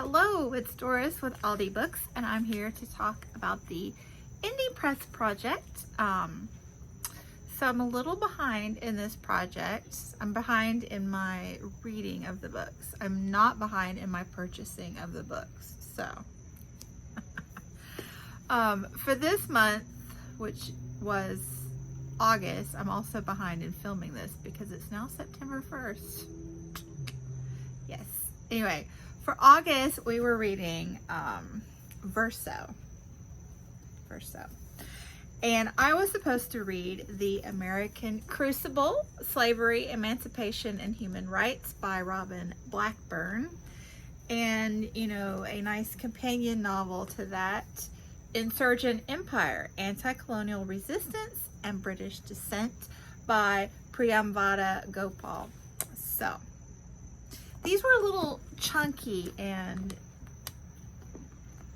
Hello, it's Doris with Aldi Books, and I'm here to talk about the Indie Press project. So I'm a little behind in this project. I'm behind in my reading of the books. I'm not behind in my purchasing of the books. So for this month, which was August, I'm also behind in filming this because it's now September 1st. Yes. Anyway, for August, we were reading Verso. And I was supposed to read The American Crucible, Slavery, Emancipation, and Human Rights by Robin Blackburn. And, you know, a nice companion novel to that, Insurgent Empire, Anti-Colonial Resistance, and British Descent by Priyamvada Gopal. So, these were a little chunky and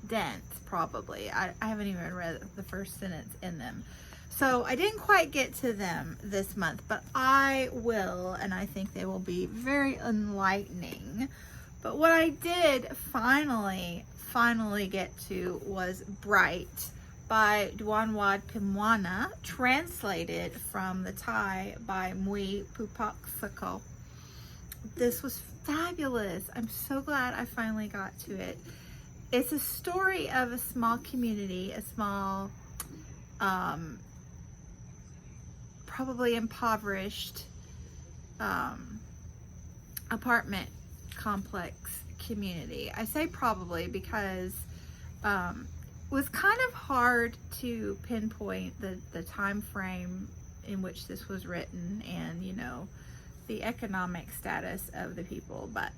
dense, probably. I haven't even read the first sentence in them. So I didn't quite get to them this month, but I will, and I think they will be very enlightening. But what I did finally get to was Bright by Duanwad Pimwana, translated from the Thai by Mui Pupaksako. This was fabulous. I'm so glad I finally got to it. It's a story of a small community, a small, probably impoverished apartment complex community. I say probably because it was kind of hard to pinpoint the time frame in which this was written and, you know, the economic status of the people, but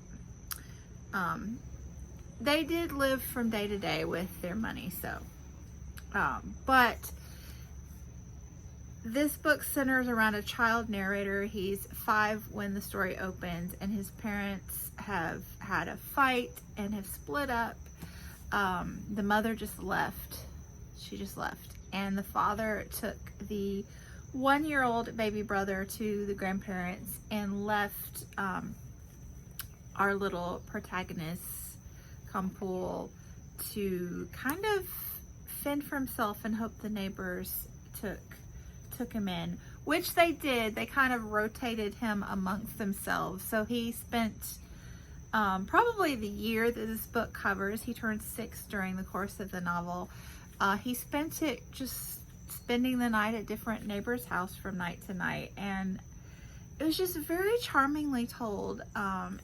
they did live from day to day with their money. So but this book centers around a child narrator. He's 5 when the story opens, and his parents have had a fight and have split up. The mother just left. She just left, and the father took the 1-year-old baby brother to the grandparents and left our little protagonist, Kampul, to kind of fend for himself and hope the neighbors took him in, which they did. They kind of rotated him amongst themselves. So he spent probably the year that this book covers. He turned 6 during the course of the novel. He spent it just spending the night at different neighbors' house from night to night, and it was just very charmingly told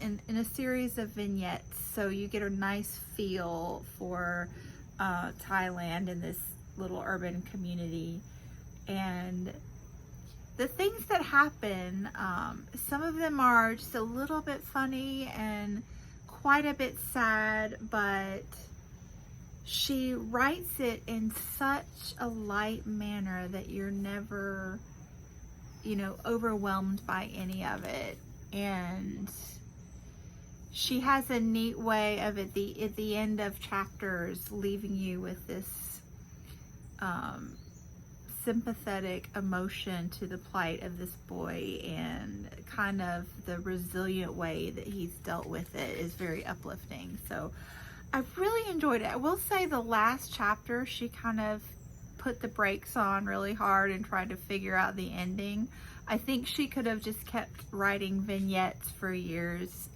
in a series of vignettes, so you get a nice feel for Thailand and this little urban community. And the things that happen, some of them are just a little bit funny and quite a bit sad, but she writes it in such a light manner that you're never, you know, overwhelmed by any of it. And she has a neat way of at the end of chapters leaving you with this sympathetic emotion to the plight of this boy, and kind of the resilient way that he's dealt with it is very uplifting. So I really enjoyed it. I will say the last chapter, she kind of put the brakes on really hard and tried to figure out the ending. I think she could have just kept writing vignettes for years.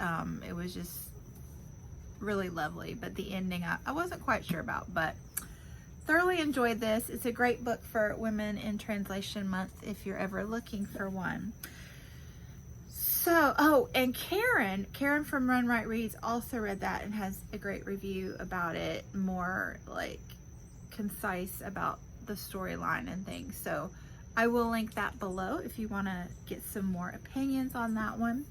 It was just really lovely, but the ending I wasn't quite sure about, but thoroughly enjoyed this. It's a great book for Women in Translation Month if you're ever looking for one. So, oh, and Karen from Runwright Reads also read that and has a great review about it, more like concise about the storyline and things. So I will link that below if you want to get some more opinions on that one.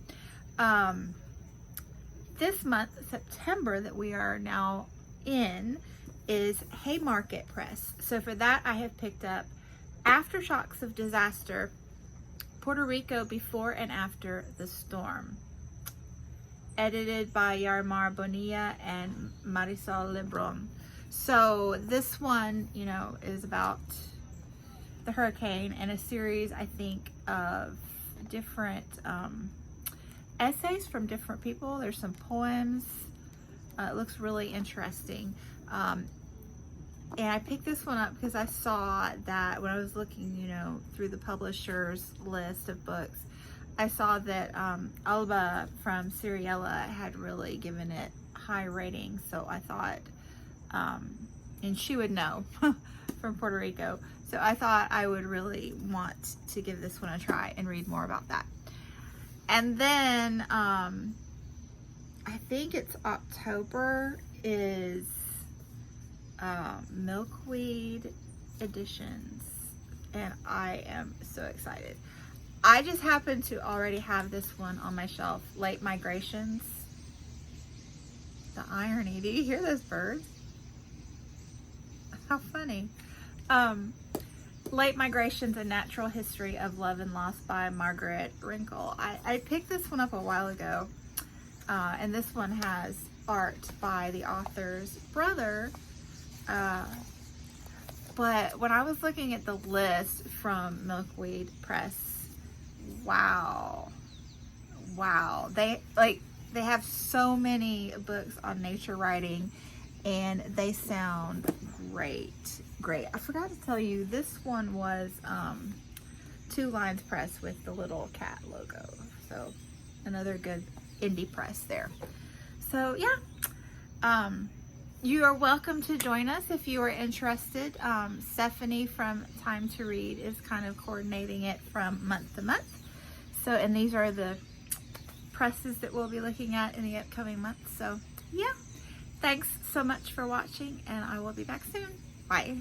This month, September, that we are now in, is Haymarket Press. So for that, I have picked up Aftershocks of Disaster, Puerto Rico Before and After the Storm, edited by Yarmar Bonilla and Marisol Lebron. So this one, you know, is about the hurricane and a series, I think, of different essays from different people. There's some poems, It looks really interesting. And I picked this one up because I saw that when I was looking, you know, through the publisher's list of books, I saw that Alba from Seriella had really given it high ratings. So I thought, and she would know from Puerto Rico. So I thought I would really want to give this one a try and read more about that. And then I think it's October is Milkweed Editions, and I am so excited. I just happen to already have this one on my shelf, Late Migrations. The irony, do you hear those birds? How funny. Late Migrations, A Natural History of Love and Loss by Margaret Wrinkle. I picked this one up a while ago, and this one has art by the author's brother. But when I was looking at the list from Milkweed Press, wow, they have so many books on nature writing, and they sound great. I forgot to tell you, this one was Two Lines Press with the little cat logo. So another good indie press there. So yeah, you are welcome to join us if you are interested. Stephanie from Time to Read is kind of coordinating it from month to month. So, and these are the presses that we'll be looking at in the upcoming months. So yeah, thanks so much for watching, and I will be back soon. Bye.